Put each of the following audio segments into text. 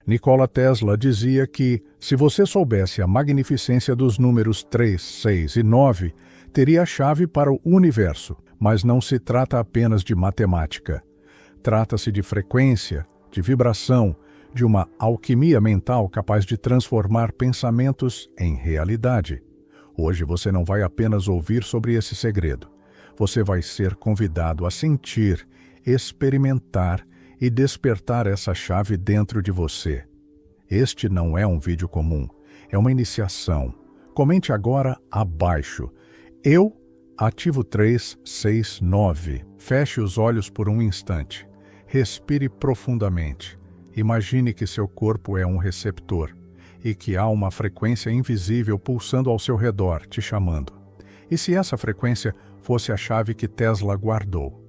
Nikola Tesla dizia que, se você soubesse a magnificência dos números 3, 6 e 9, teria a chave para o universo. Mas não se trata apenas de matemática. Trata-se de frequência, de vibração, de uma alquimia mental capaz de transformar pensamentos em realidade. Hoje você não vai apenas ouvir sobre esse segredo. Você vai ser convidado a sentir, experimentar e despertar essa chave dentro de você. Este não é um vídeo comum, é uma iniciação. Comente agora abaixo. Eu ativo 3, 6, 9. Feche os olhos por um instante. Respire profundamente. Imagine que seu corpo é um receptor e que há uma frequência invisível pulsando ao seu redor, te chamando. E se essa frequência fosse a chave que Tesla guardou?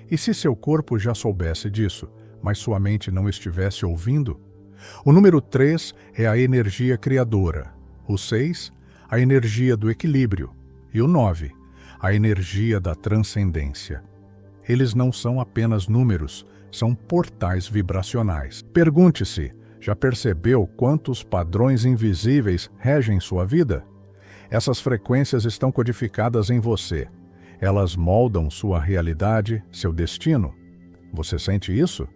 E se seu corpo já soubesse disso, mas sua mente não estivesse ouvindo? O número 3 é a energia criadora, o 6, a energia do equilíbrio, e o 9, a energia da transcendência. Eles não são apenas números, são portais vibracionais. Pergunte-se, já percebeu quantos padrões invisíveis regem sua vida? Essas frequências estão codificadas em você. Elas moldam sua realidade, seu destino. Você sente isso?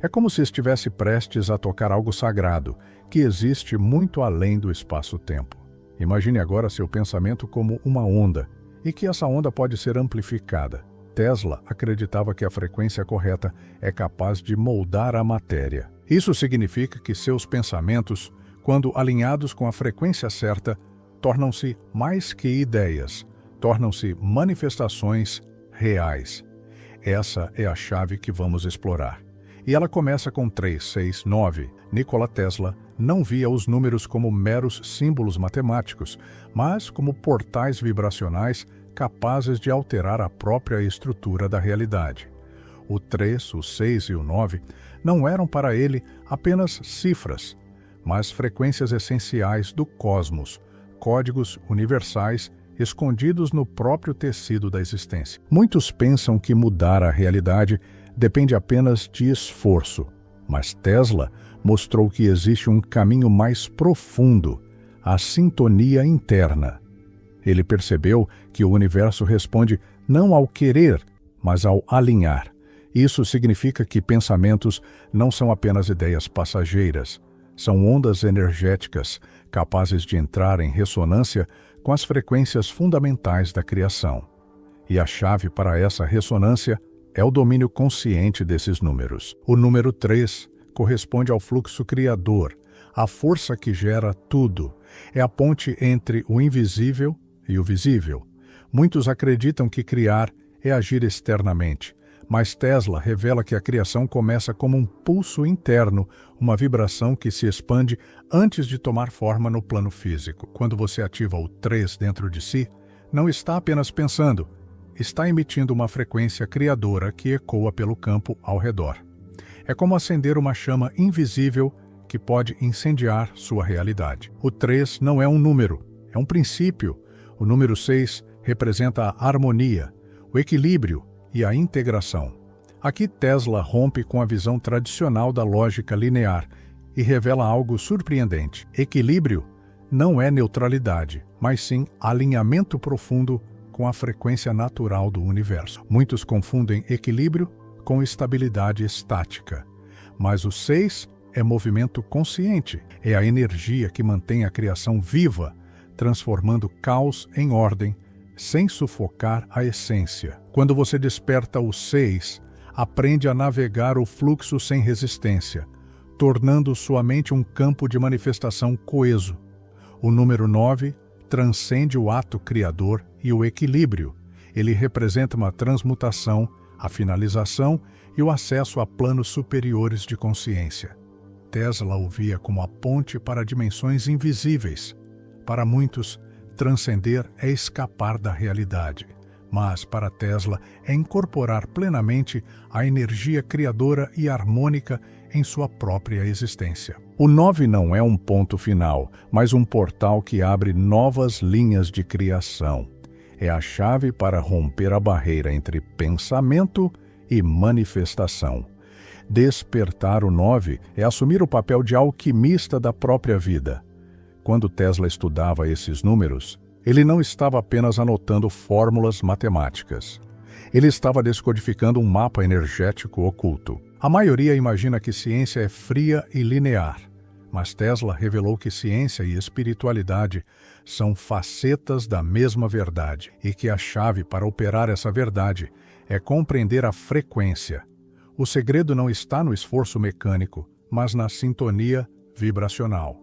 É como se estivesse prestes a tocar algo sagrado, que existe muito além do espaço-tempo. Imagine agora seu pensamento como uma onda, e que essa onda pode ser amplificada. Tesla acreditava que a frequência correta é capaz de moldar a matéria. Isso significa que seus pensamentos, quando alinhados com a frequência certa, tornam-se mais que ideias, tornam-se manifestações reais. Essa é a chave que vamos explorar. E ela começa com 3, 6, 9. Nikola Tesla não via os números como meros símbolos matemáticos, mas como portais vibracionais capazes de alterar a própria estrutura da realidade. O 3, o 6 e o 9 não eram para ele apenas cifras, mas frequências essenciais do cosmos, códigos universais escondidos no próprio tecido da existência. Muitos pensam que mudar a realidade depende apenas de esforço, mas Tesla mostrou que existe um caminho mais profundo, a sintonia interna. Ele percebeu que o universo responde não ao querer, mas ao alinhar. Isso significa que pensamentos não são apenas ideias passageiras, são ondas energéticas capazes de entrar em ressonância com as frequências fundamentais da criação. E a chave para essa ressonância é o domínio consciente desses números. O número 3 corresponde ao fluxo criador, a força que gera tudo. É a ponte entre o invisível e o visível. Muitos acreditam que criar é agir externamente, mas Tesla revela que a criação começa como um pulso interno, uma vibração que se expande antes de tomar forma no plano físico. Quando você ativa o 3 dentro de si, não está apenas pensando, está emitindo uma frequência criadora que ecoa pelo campo ao redor. É como acender uma chama invisível que pode incendiar sua realidade. O 3 não é um número, é um princípio. O número 6 representa a harmonia, o equilíbrio e a integração. Aqui Tesla rompe com a visão tradicional da lógica linear e revela algo surpreendente. Equilíbrio não é neutralidade, mas sim alinhamento profundo com a frequência natural do universo. Muitos confundem equilíbrio com estabilidade estática, mas o 6 é movimento consciente, é a energia que mantém a criação viva, transformando caos em ordem, sem sufocar a essência. Quando você desperta o 6, aprende a navegar o fluxo sem resistência, tornando sua mente um campo de manifestação coeso. O número 9 transcende o ato criador e o equilíbrio. Ele representa uma transmutação, a finalização e o acesso a planos superiores de consciência. Tesla o via como a ponte para dimensões invisíveis. Para muitos, transcender é escapar da realidade, mas para Tesla é incorporar plenamente a energia criadora e harmônica em sua própria existência. O 9 não é um ponto final, mas um portal que abre novas linhas de criação. É a chave para romper a barreira entre pensamento e manifestação. Despertar o 9 é assumir o papel de alquimista da própria vida. Quando Tesla estudava esses números, ele não estava apenas anotando fórmulas matemáticas. Ele estava descodificando um mapa energético oculto. A maioria imagina que ciência é fria e linear, mas Tesla revelou que ciência e espiritualidade são facetas da mesma verdade e que a chave para operar essa verdade é compreender a frequência. O segredo não está no esforço mecânico, mas na sintonia vibracional.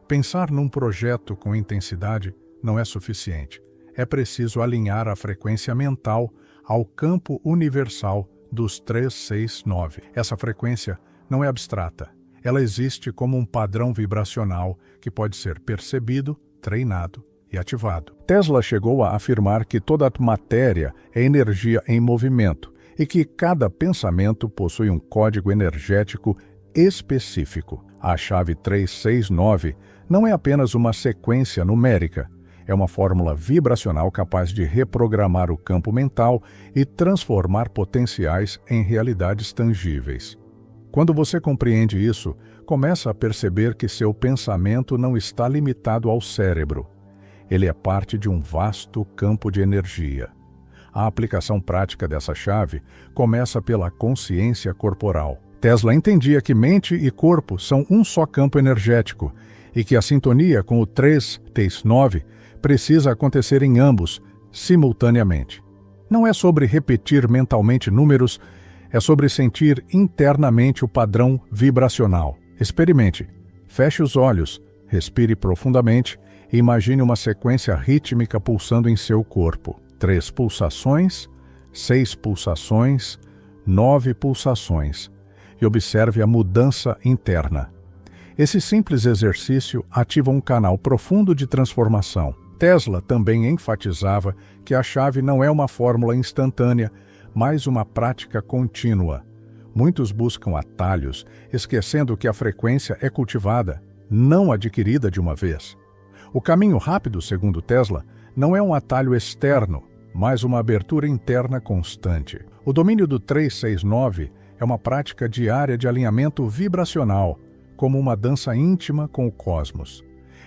Pensar num projeto com intensidade não é suficiente. É preciso alinhar a frequência mental ao campo universal dos 3, 6, 9. Essa frequência não é abstrata. Ela existe como um padrão vibracional que pode ser percebido, treinado e ativado. Tesla chegou a afirmar que toda a matéria é energia em movimento e que cada pensamento possui um código energético específico. A chave 369 não é apenas uma sequência numérica, é uma fórmula vibracional capaz de reprogramar o campo mental e transformar potenciais em realidades tangíveis. Quando você compreende isso, começa a perceber que seu pensamento não está limitado ao cérebro. Ele é parte de um vasto campo de energia. A aplicação prática dessa chave começa pela consciência corporal. Tesla entendia que mente e corpo são um só campo energético e que a sintonia com o 3, 9 precisa acontecer em ambos, simultaneamente. Não é sobre repetir mentalmente números, é sobre sentir internamente o padrão vibracional. Experimente. Feche os olhos, respire profundamente e imagine uma sequência rítmica pulsando em seu corpo. 3 pulsações, 6 pulsações, 9 pulsações. E observe a mudança interna. Esse simples exercício ativa um canal profundo de transformação. Tesla também enfatizava que a chave não é uma fórmula instantânea, mas uma prática contínua. Muitos buscam atalhos, esquecendo que a frequência é cultivada, não adquirida de uma vez. O caminho rápido, segundo Tesla, não é um atalho externo, mas uma abertura interna constante. O domínio do 369 é uma prática diária de alinhamento vibracional, como uma dança íntima com o cosmos.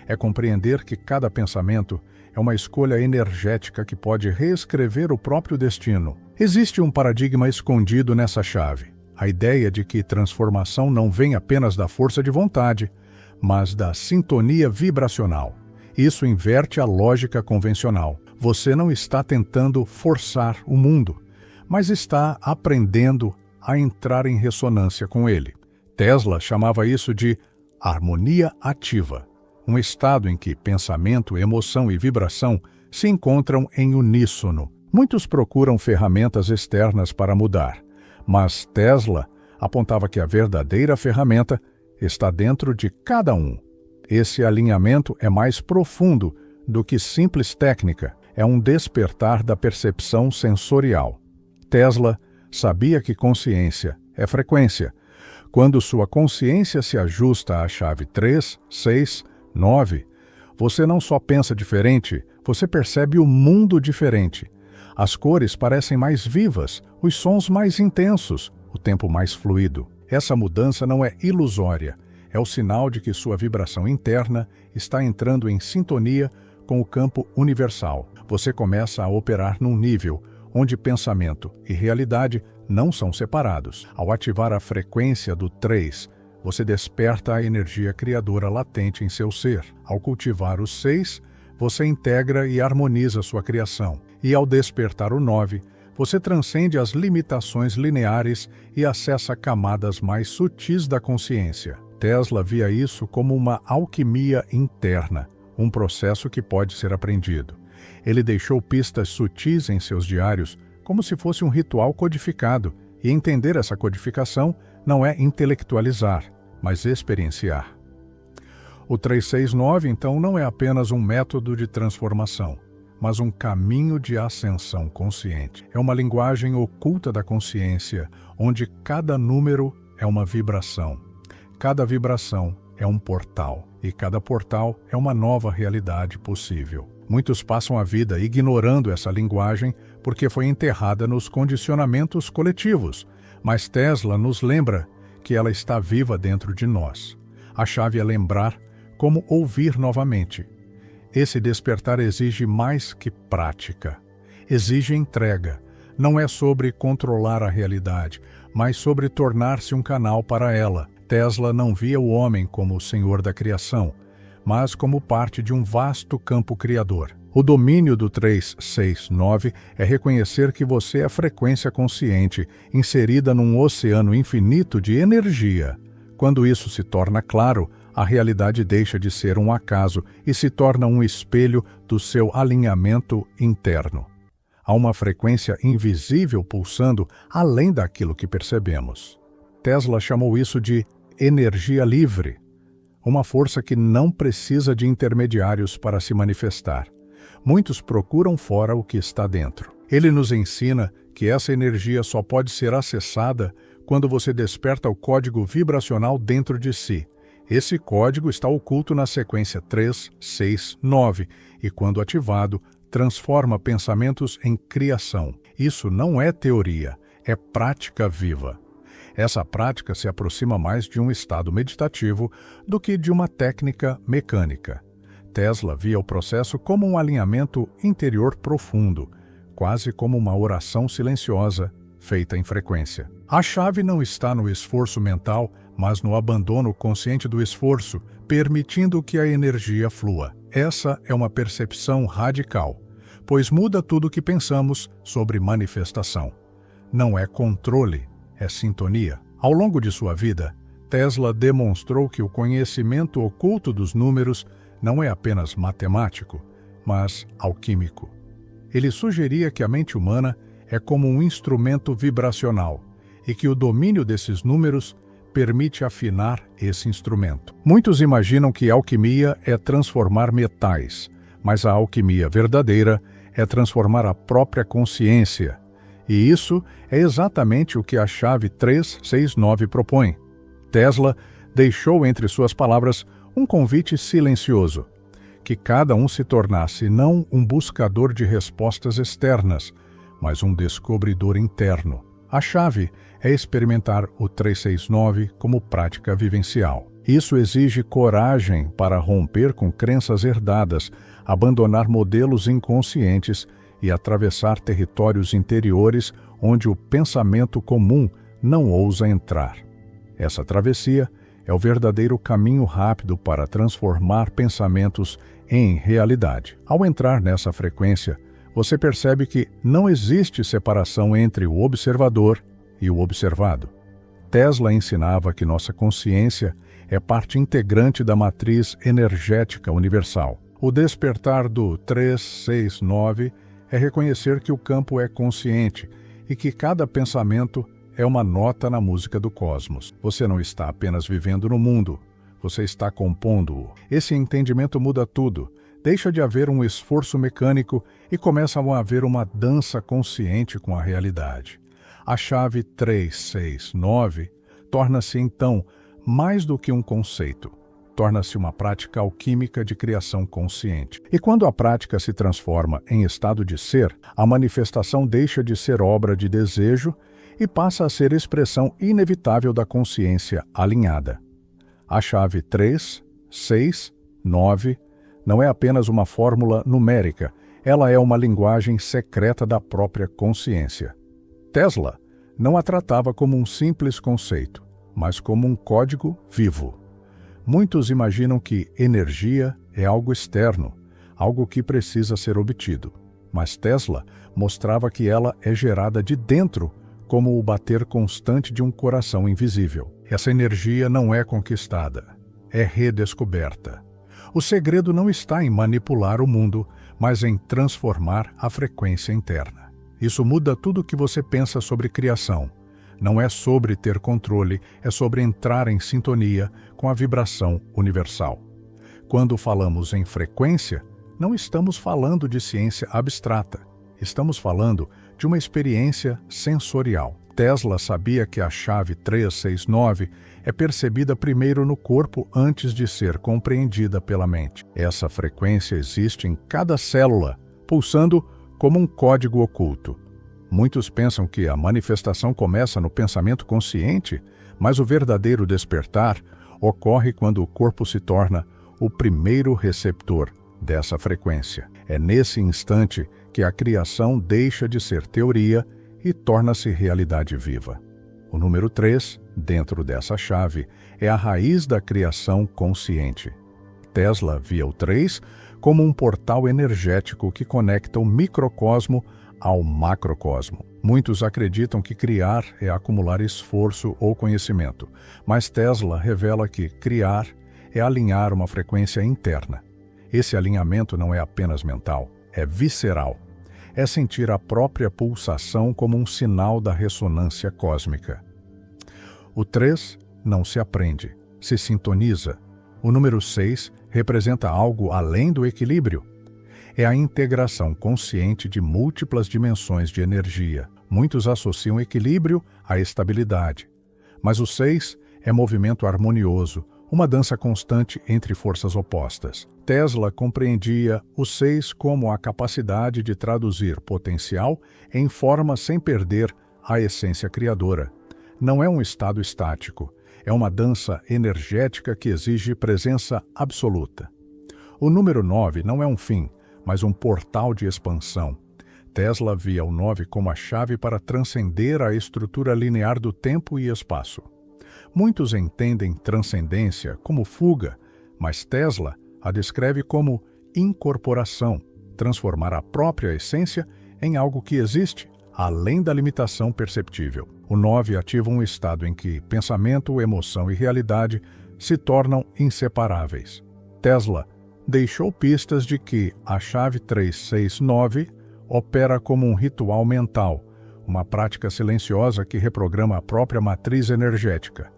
É compreender que cada pensamento é uma escolha energética que pode reescrever o próprio destino. Existe um paradigma escondido nessa chave. A ideia de que transformação não vem apenas da força de vontade, mas da sintonia vibracional. Isso inverte a lógica convencional. Você não está tentando forçar o mundo, mas está aprendendo a entrar em ressonância com ele. Tesla chamava isso de harmonia ativa, um estado em que pensamento, emoção e vibração se encontram em uníssono. Muitos procuram ferramentas externas para mudar, mas Tesla apontava que a verdadeira ferramenta está dentro de cada um. Esse alinhamento é mais profundo do que simples técnica, é um despertar da percepção sensorial. Tesla sabia que consciência é frequência. Quando sua consciência se ajusta à chave 3, 6, 9, você não só pensa diferente, você percebe o mundo diferente. As cores parecem mais vivas, os sons mais intensos, o tempo mais fluido. Essa mudança não é ilusória, é o sinal de que sua vibração interna está entrando em sintonia com o campo universal. Você começa a operar num nível onde pensamento e realidade não são separados. Ao ativar a frequência do 3, você desperta a energia criadora latente em seu ser. Ao cultivar o 6, você integra e harmoniza sua criação. E ao despertar o 9, você transcende as limitações lineares e acessa camadas mais sutis da consciência. Tesla via isso como uma alquimia interna, um processo que pode ser aprendido. Ele deixou pistas sutis em seus diários, como se fosse um ritual codificado, e entender essa codificação não é intelectualizar, mas experienciar. O 369, então, não é apenas um método de transformação, mas um caminho de ascensão consciente. É uma linguagem oculta da consciência, onde cada número é uma vibração. Cada vibração é um portal, e cada portal é uma nova realidade possível. Muitos passam a vida ignorando essa linguagem porque foi enterrada nos condicionamentos coletivos, mas Tesla nos lembra que ela está viva dentro de nós. A chave é lembrar como ouvir novamente. Esse despertar exige mais que prática. Exige entrega. Não é sobre controlar a realidade, mas sobre tornar-se um canal para ela. Tesla não via o homem como o senhor da criação, mas como parte de um vasto campo criador. O domínio do 369 é reconhecer que você é frequência consciente, inserida num oceano infinito de energia. Quando isso se torna claro, a realidade deixa de ser um acaso e se torna um espelho do seu alinhamento interno. Há uma frequência invisível pulsando além daquilo que percebemos. Tesla chamou isso de energia livre, uma força que não precisa de intermediários para se manifestar. Muitos procuram fora o que está dentro. Ele nos ensina que essa energia só pode ser acessada quando você desperta o código vibracional dentro de si. Esse código está oculto na sequência 3, 6, 9 e, quando ativado, transforma pensamentos em criação. Isso não é teoria, é prática viva. Essa prática se aproxima mais de um estado meditativo do que de uma técnica mecânica. Tesla via o processo como um alinhamento interior profundo, quase como uma oração silenciosa feita em frequência. A chave não está no esforço mental, mas no abandono consciente do esforço, permitindo que a energia flua. Essa é uma percepção radical, pois muda tudo o que pensamos sobre manifestação. Não é controle, é sintonia. Ao longo de sua vida, Tesla demonstrou que o conhecimento oculto dos números não é apenas matemático, mas alquímico. Ele sugeria que a mente humana é como um instrumento vibracional e que o domínio desses números permite afinar esse instrumento. Muitos imaginam que alquimia é transformar metais, mas a alquimia verdadeira é transformar a própria consciência. E isso é exatamente o que a chave 369 propõe. Tesla deixou entre suas palavras um convite silencioso, que cada um se tornasse não um buscador de respostas externas, mas um descobridor interno. A chave é experimentar o 369 como prática vivencial. Isso exige coragem para romper com crenças herdadas, abandonar modelos inconscientes e atravessar territórios interiores onde o pensamento comum não ousa entrar. Essa travessia é o verdadeiro caminho rápido para transformar pensamentos em realidade. Ao entrar nessa frequência, você percebe que não existe separação entre o observador e o observado. Tesla ensinava que nossa consciência é parte integrante da matriz energética universal. O despertar do 369 é reconhecer que o campo é consciente e que cada pensamento é uma nota na música do cosmos. Você não está apenas vivendo no mundo, você está compondo-o. Esse entendimento muda tudo. Deixa de haver um esforço mecânico e começa a haver uma dança consciente com a realidade. A chave 369 torna-se, então, mais do que um conceito. Torna-se uma prática alquímica de criação consciente. E quando a prática se transforma em estado de ser, a manifestação deixa de ser obra de desejo e passa a ser expressão inevitável da consciência alinhada. A chave 3, 6, 9 não é apenas uma fórmula numérica, ela é uma linguagem secreta da própria consciência. Tesla não a tratava como um simples conceito, mas como um código vivo. Muitos imaginam que energia é algo externo, algo que precisa ser obtido. Mas Tesla mostrava que ela é gerada de dentro, como o bater constante de um coração invisível. Essa energia não é conquistada, é redescoberta. O segredo não está em manipular o mundo, mas em transformar a frequência interna. Isso muda tudo o que você pensa sobre criação. Não é sobre ter controle, é sobre entrar em sintonia com a vibração universal. Quando falamos em frequência, não estamos falando de ciência abstrata. Estamos falando de uma experiência sensorial. Tesla sabia que a chave 369 é percebida primeiro no corpo antes de ser compreendida pela mente. Essa frequência existe em cada célula, pulsando como um código oculto. Muitos pensam que a manifestação começa no pensamento consciente, Mas o verdadeiro despertar ocorre quando o corpo se torna o primeiro receptor dessa frequência. É nesse instante que a criação deixa de ser teoria e torna-se realidade viva. O número 3, dentro dessa chave, é a raiz da criação consciente. Tesla via o 3 como um portal energético que conecta o microcosmo ao macrocosmo. Muitos acreditam que criar é acumular esforço ou conhecimento, mas Tesla revela que criar é alinhar uma frequência interna. Esse alinhamento não é apenas mental, é visceral. É sentir a própria pulsação como um sinal da ressonância cósmica. O 3 não se aprende, se sintoniza. O número 6 representa algo além do equilíbrio. É a integração consciente de múltiplas dimensões de energia. Muitos associam equilíbrio à estabilidade. Mas o 6 é movimento harmonioso, uma dança constante entre forças opostas. Tesla compreendia o 6 como a capacidade de traduzir potencial em forma sem perder a essência criadora. Não é um estado estático, é uma dança energética que exige presença absoluta. O número 9 não é um fim, mas um portal de expansão. Tesla via o 9 como a chave para transcender a estrutura linear do tempo e espaço. Muitos entendem transcendência como fuga, mas Tesla a descreve como incorporação, transformar a própria essência em algo que existe além da limitação perceptível. O 9 ativa um estado em que pensamento, emoção e realidade se tornam inseparáveis. Tesla deixou pistas de que a chave 369 opera como um ritual mental, uma prática silenciosa que reprograma a própria matriz energética.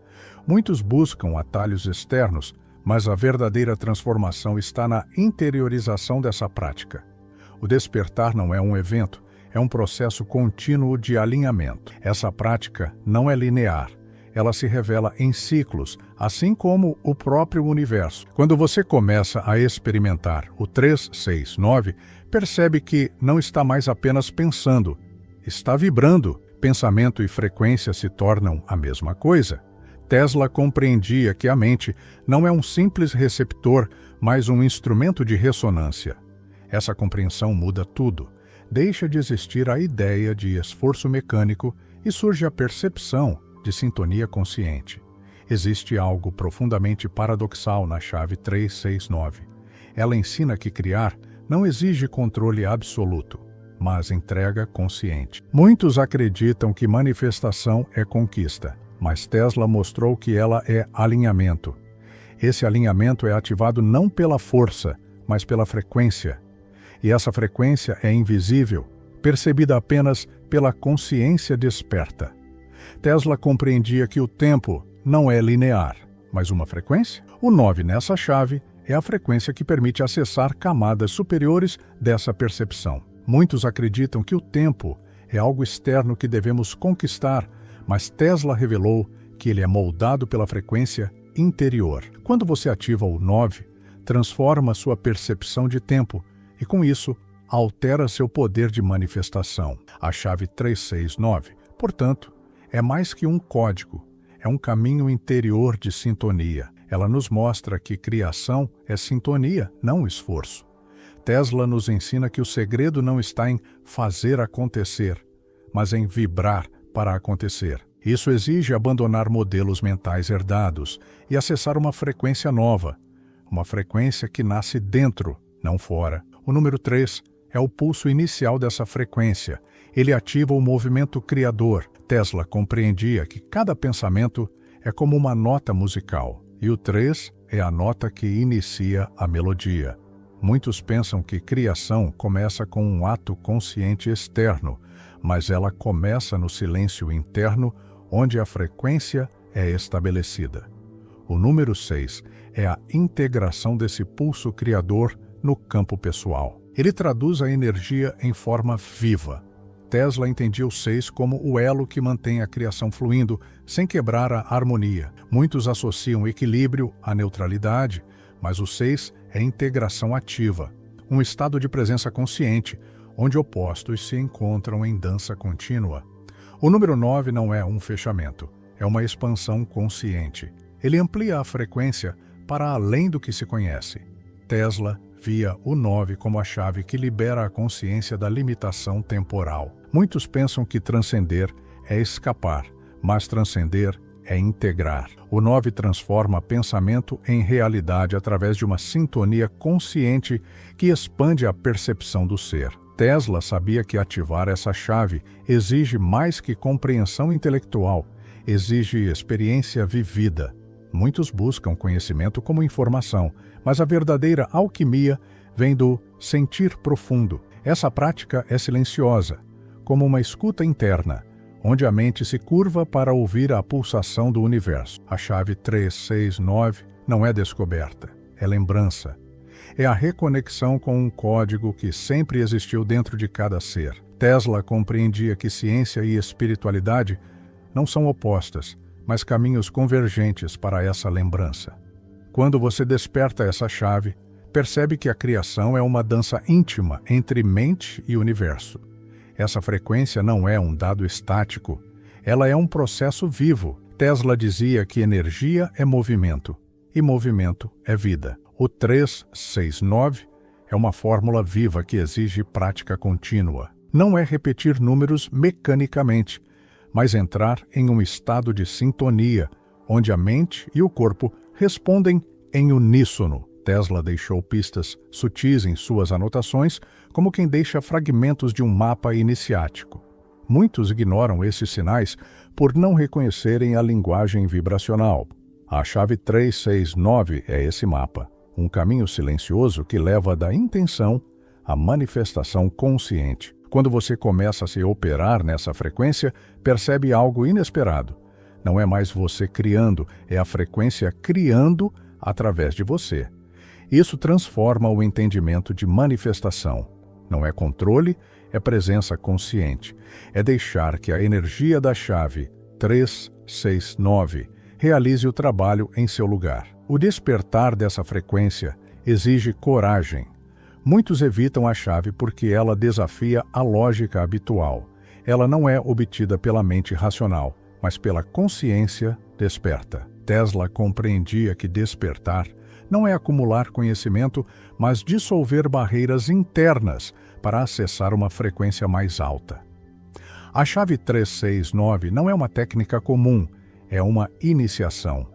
Muitos buscam atalhos externos, mas a verdadeira transformação está na interiorização dessa prática. O despertar não é um evento, é um processo contínuo de alinhamento. Essa prática não é linear. Ela se revela em ciclos, assim como o próprio universo. Quando você começa a experimentar o 369, percebe que não está mais apenas pensando, está vibrando. Pensamento e frequência se tornam a mesma coisa. Tesla compreendia que a mente não é um simples receptor, mas um instrumento de ressonância. Essa compreensão muda tudo. Deixa de existir a ideia de esforço mecânico e surge a percepção de sintonia consciente. Existe algo profundamente paradoxal na chave 369. Ela ensina que criar não exige controle absoluto, mas entrega consciente. Muitos acreditam que manifestação é conquista, mas Tesla mostrou que ela é alinhamento. Esse alinhamento é ativado não pela força, mas pela frequência. E essa frequência é invisível, percebida apenas pela consciência desperta. Tesla compreendia que o tempo não é linear, mas uma frequência. O 9 nessa chave é a frequência que permite acessar camadas superiores dessa percepção. Muitos acreditam que o tempo é algo externo que devemos conquistar, mas Tesla revelou que ele é moldado pela frequência interior. Quando você ativa o 9, transforma sua percepção de tempo e, com isso, altera seu poder de manifestação. A chave 369, portanto, é mais que um código, é um caminho interior de sintonia. Ela nos mostra que criação é sintonia, não esforço. Tesla nos ensina que o segredo não está em fazer acontecer, mas em vibrar para acontecer. Isso exige abandonar modelos mentais herdados e acessar uma frequência nova, uma frequência que nasce dentro, não fora. O número 3 é o pulso inicial dessa frequência. Ele ativa o movimento criador. Tesla compreendia que cada pensamento é como uma nota musical, e o 3 é a nota que inicia a melodia. Muitos pensam que criação começa com um ato consciente externo, mas ela começa no silêncio interno, onde a frequência é estabelecida. O número 6 é a integração desse pulso criador no campo pessoal. Ele traduz a energia em forma viva. Tesla entendia o 6 como o elo que mantém a criação fluindo sem quebrar a harmonia. Muitos associam equilíbrio à neutralidade, mas o 6 é integração ativa, um estado de presença consciente, onde opostos se encontram em dança contínua. O número 9 não é um fechamento, é uma expansão consciente. Ele amplia a frequência para além do que se conhece. Tesla via o 9 como a chave que libera a consciência da limitação temporal. Muitos pensam que transcender é escapar, mas transcender é integrar. O 9 transforma pensamento em realidade através de uma sintonia consciente que expande a percepção do ser. Tesla sabia que ativar essa chave exige mais que compreensão intelectual, exige experiência vivida. Muitos buscam conhecimento como informação, mas a verdadeira alquimia vem do sentir profundo. Essa prática é silenciosa, como uma escuta interna, onde a mente se curva para ouvir a pulsação do universo. A chave 369 não é descoberta, é lembrança. É a reconexão com um código que sempre existiu dentro de cada ser. Tesla compreendia que ciência e espiritualidade não são opostas, mas caminhos convergentes para essa lembrança. Quando você desperta essa chave, percebe que a criação é uma dança íntima entre mente e universo. Essa frequência não é um dado estático, ela é um processo vivo. Tesla dizia que energia é movimento, e movimento é vida. O 369 é uma fórmula viva que exige prática contínua. Não é repetir números mecanicamente, mas entrar em um estado de sintonia, onde a mente e o corpo respondem em uníssono. Tesla deixou pistas sutis em suas anotações, como quem deixa fragmentos de um mapa iniciático. Muitos ignoram esses sinais por não reconhecerem a linguagem vibracional. A chave 369 é esse mapa, um caminho silencioso que leva da intenção à manifestação consciente. Quando você começa a se operar nessa frequência, percebe algo inesperado. Não é mais você criando, é a frequência criando através de você. Isso transforma o entendimento de manifestação. Não é controle, é presença consciente. É deixar que a energia da chave 369 realize o trabalho em seu lugar. O despertar dessa frequência exige coragem. Muitos evitam a chave porque ela desafia a lógica habitual. Ela não é obtida pela mente racional, mas pela consciência desperta. Tesla compreendia que despertar não é acumular conhecimento, mas dissolver barreiras internas para acessar uma frequência mais alta. A chave 369 não é uma técnica comum, é uma iniciação.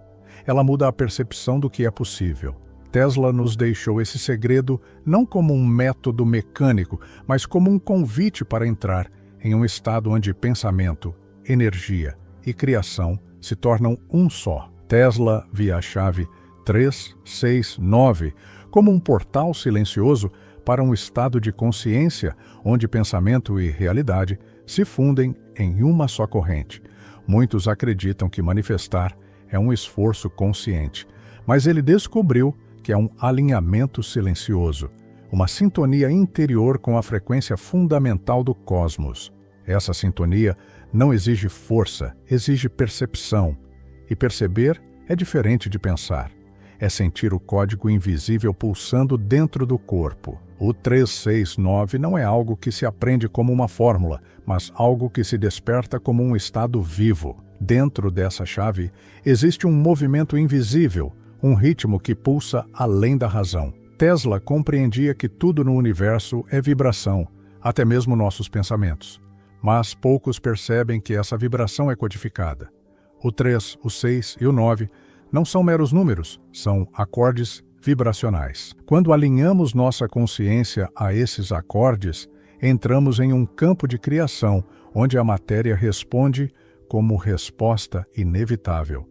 Ela muda a percepção do que é possível. Tesla nos deixou esse segredo não como um método mecânico, mas como um convite para entrar em um estado onde pensamento, energia e criação se tornam um só. Tesla via a chave 369 como um portal silencioso para um estado de consciência onde pensamento e realidade se fundem em uma só corrente. Muitos acreditam que manifestar é um esforço consciente, mas ele descobriu que é um alinhamento silencioso, uma sintonia interior com a frequência fundamental do cosmos. Essa sintonia não exige força, exige percepção. E perceber é diferente de pensar. É sentir o código invisível pulsando dentro do corpo. O 369 não é algo que se aprende como uma fórmula, mas algo que se desperta como um estado vivo. Dentro dessa chave existe um movimento invisível, um ritmo que pulsa além da razão. Tesla compreendia que tudo no universo é vibração, até mesmo nossos pensamentos. Mas poucos percebem que essa vibração é codificada. O 3, o 6 e o 9 não são meros números, são acordes vibracionais. Quando alinhamos nossa consciência a esses acordes, entramos em um campo de criação, onde a matéria responde como resposta inevitável.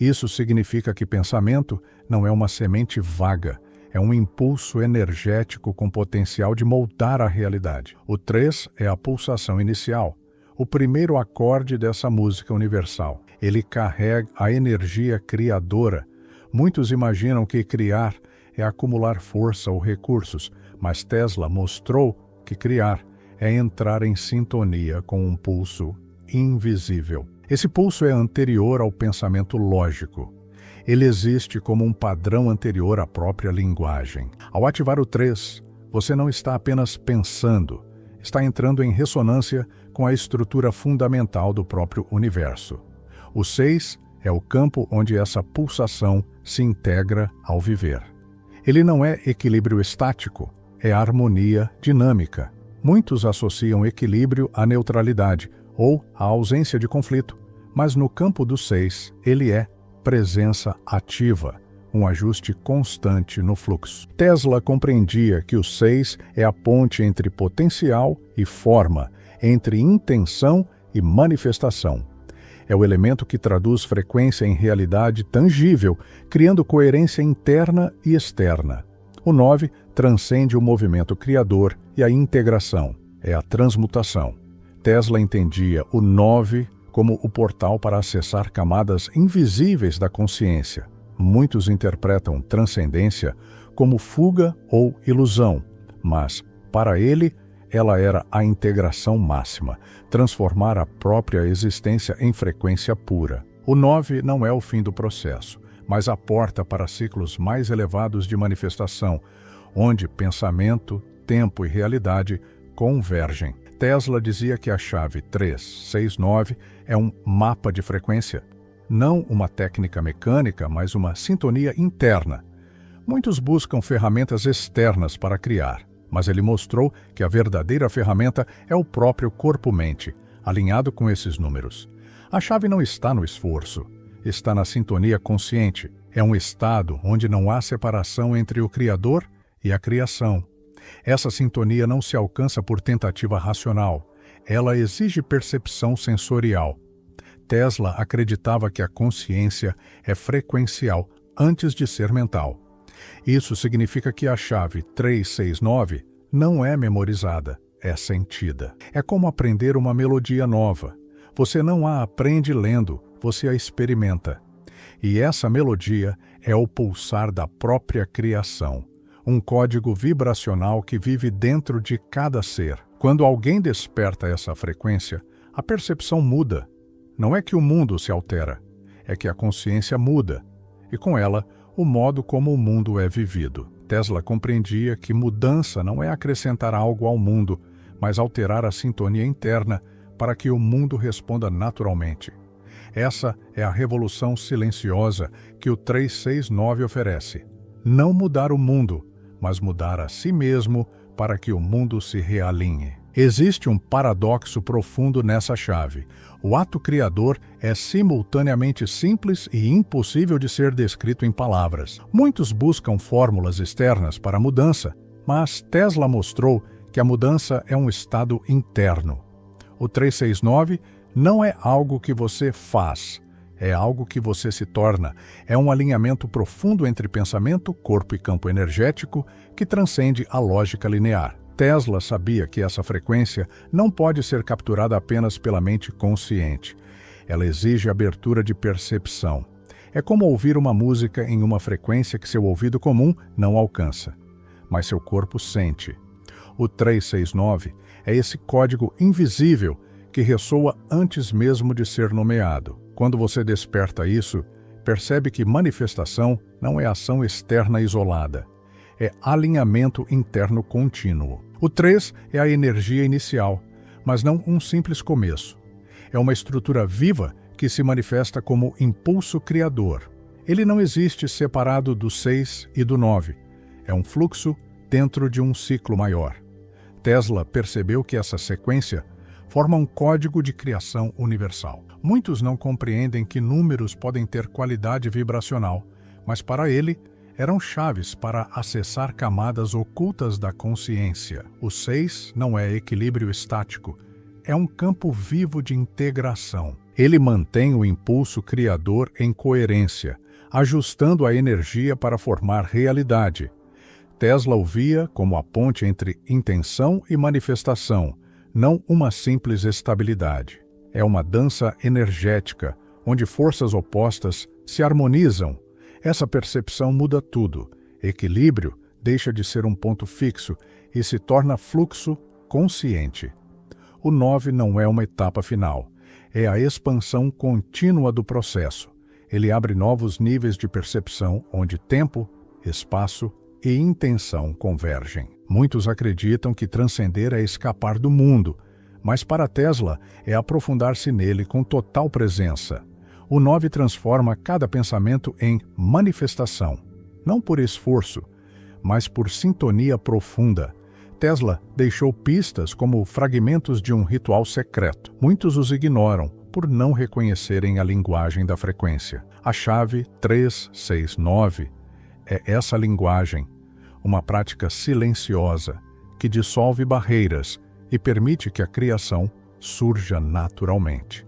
Isso significa que pensamento não é uma semente vaga, é um impulso energético com potencial de moldar a realidade. O 3 é a pulsação inicial, o primeiro acorde dessa música universal. Ele carrega a energia criadora. Muitos imaginam que criar é acumular força ou recursos, mas Tesla mostrou que criar é entrar em sintonia com um pulso invisível. Esse pulso é anterior ao pensamento lógico. Ele existe como um padrão anterior à própria linguagem. Ao ativar o 3, você não está apenas pensando, está entrando em ressonância com a estrutura fundamental do próprio universo. O 6 é o campo onde essa pulsação se integra ao viver. Ele não é equilíbrio estático, é harmonia dinâmica. Muitos associam equilíbrio à neutralidade ou à ausência de conflito, mas no campo do 6 ele é presença ativa, um ajuste constante no fluxo. Tesla compreendia que o 6 é a ponte entre potencial e forma, entre intenção e manifestação. É o elemento que traduz frequência em realidade tangível, criando coerência interna e externa. O 9 transcende o movimento criador e a integração, é a transmutação. Tesla entendia o 9 como o portal para acessar camadas invisíveis da consciência. Muitos interpretam transcendência como fuga ou ilusão, mas, para ele, ela era a integração máxima, transformar a própria existência em frequência pura. O 9 não é o fim do processo, mas a porta para ciclos mais elevados de manifestação, onde pensamento, tempo e realidade convergem. Tesla dizia que a chave 369 é um mapa de frequência, não uma técnica mecânica, mas uma sintonia interna. Muitos buscam ferramentas externas para criar, mas ele mostrou que a verdadeira ferramenta é o próprio corpo-mente, alinhado com esses números. A chave não está no esforço, está na sintonia consciente. É um estado onde não há separação entre o Criador e a criação. Essa sintonia não se alcança por tentativa racional, ela exige percepção sensorial. Tesla acreditava que a consciência é frequencial antes de ser mental. Isso significa que a chave 369 não é memorizada, é sentida. É como aprender uma melodia nova. Você não a aprende lendo, você a experimenta. E essa melodia é o pulsar da própria criação, um código vibracional que vive dentro de cada ser. Quando alguém desperta essa frequência, a percepção muda. Não é que o mundo se altera, é que a consciência muda, e com ela, o modo como o mundo é vivido. Tesla compreendia que mudança não é acrescentar algo ao mundo, mas alterar a sintonia interna para que o mundo responda naturalmente. Essa é a revolução silenciosa que o 369 oferece. Não mudar o mundo, mas mudar a si mesmo para que o mundo se realinhe. Existe um paradoxo profundo nessa chave. O ato criador é simultaneamente simples e impossível de ser descrito em palavras. Muitos buscam fórmulas externas para a mudança, mas Tesla mostrou que a mudança é um estado interno. O 369 não é algo que você faz, é algo que você se torna. É um alinhamento profundo entre pensamento, corpo e campo energético que transcende a lógica linear. Tesla sabia que essa frequência não pode ser capturada apenas pela mente consciente. Ela exige abertura de percepção. É como ouvir uma música em uma frequência que seu ouvido comum não alcança, mas seu corpo sente. O 369 é esse código invisível que ressoa antes mesmo de ser nomeado. Quando você desperta isso, percebe que manifestação não é ação externa isolada. É alinhamento interno contínuo. O 3 é a energia inicial, mas não um simples começo. É uma estrutura viva que se manifesta como impulso criador. Ele não existe separado do 6 e do 9. É um fluxo dentro de um ciclo maior. Tesla percebeu que essa sequência forma um código de criação universal. Muitos não compreendem que números podem ter qualidade vibracional, mas para ele, eram chaves para acessar camadas ocultas da consciência. O 6 não é equilíbrio estático, é um campo vivo de integração. Ele mantém o impulso criador em coerência, ajustando a energia para formar realidade. Tesla o via como a ponte entre intenção e manifestação, não uma simples estabilidade. É uma dança energética, onde forças opostas se harmonizam. Essa percepção muda tudo. Equilíbrio deixa de ser um ponto fixo e se torna fluxo consciente. O 9 não é uma etapa final. É a expansão contínua do processo. Ele abre novos níveis de percepção onde tempo, espaço e intenção convergem. Muitos acreditam que transcender é escapar do mundo, mas para Tesla é aprofundar-se nele com total presença. O 9 transforma cada pensamento em manifestação, não por esforço, mas por sintonia profunda. Tesla deixou pistas como fragmentos de um ritual secreto. Muitos os ignoram por não reconhecerem a linguagem da frequência. A chave 369 é essa linguagem, uma prática silenciosa que dissolve barreiras e permite que a criação surja naturalmente.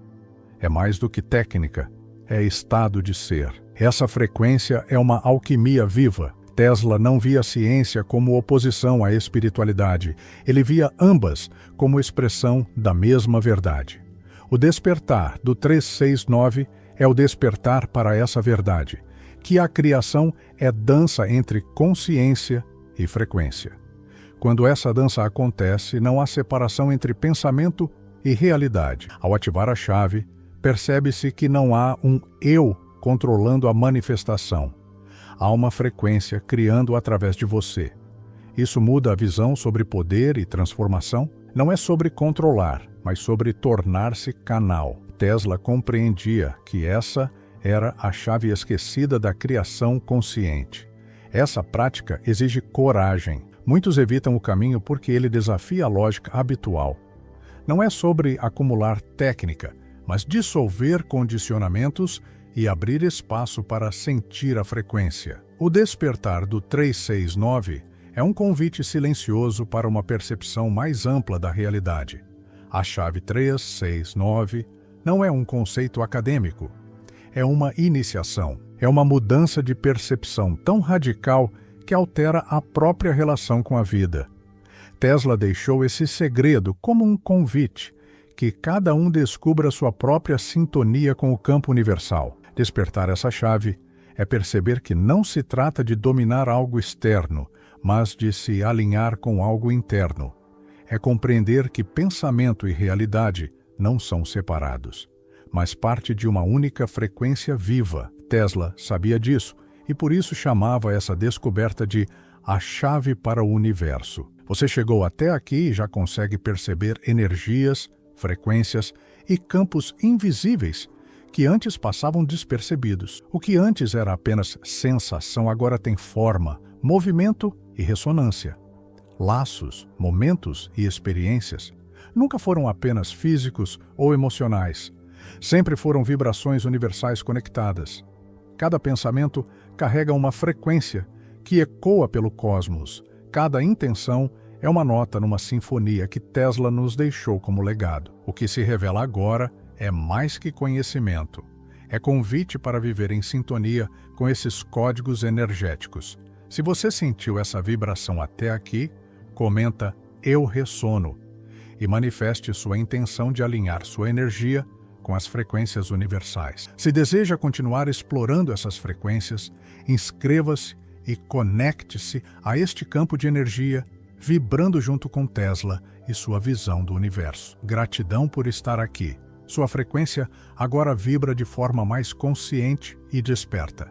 É mais do que técnica, é estado de ser. Essa frequência é uma alquimia viva. Tesla não via a ciência como oposição à espiritualidade. Ele via ambas como expressão da mesma verdade. O despertar do 369 é o despertar para essa verdade, que a criação é dança entre consciência e frequência. Quando essa dança acontece, não há separação entre pensamento e realidade. Ao ativar a chave, percebe-se que não há um eu controlando a manifestação. Há uma frequência criando através de você. Isso muda a visão sobre poder e transformação. Não é sobre controlar, mas sobre tornar-se canal. Tesla compreendia que essa era a chave esquecida da criação consciente. Essa prática exige coragem. Muitos evitam o caminho porque ele desafia a lógica habitual. Não é sobre acumular técnica, mas dissolver condicionamentos e abrir espaço para sentir a frequência. O despertar do 369 é um convite silencioso para uma percepção mais ampla da realidade. A chave 369 não é um conceito acadêmico, é uma iniciação, é uma mudança de percepção tão radical que altera a própria relação com a vida. Tesla deixou esse segredo como um convite, que cada um descubra sua própria sintonia com o campo universal. Despertar essa chave é perceber que não se trata de dominar algo externo, mas de se alinhar com algo interno. É compreender que pensamento e realidade não são separados, mas parte de uma única frequência viva. Tesla sabia disso e por isso chamava essa descoberta de a chave para o universo. Você chegou até aqui e já consegue perceber energias, frequências e campos invisíveis que antes passavam despercebidos. O que antes era apenas sensação agora tem forma, movimento e ressonância. Laços, momentos e experiências nunca foram apenas físicos ou emocionais. Sempre foram vibrações universais conectadas. Cada pensamento carrega uma frequência que ecoa pelo cosmos. Cada intenção é uma nota numa sinfonia que Tesla nos deixou como legado. O que se revela agora é mais que conhecimento. É convite para viver em sintonia com esses códigos energéticos. Se você sentiu essa vibração até aqui, comenta "Eu ressono" e manifeste sua intenção de alinhar sua energia com as frequências universais. Se deseja continuar explorando essas frequências, inscreva-se e conecte-se a este campo de energia, vibrando junto com Tesla e sua visão do universo. Gratidão por estar aqui. Sua frequência agora vibra de forma mais consciente e desperta.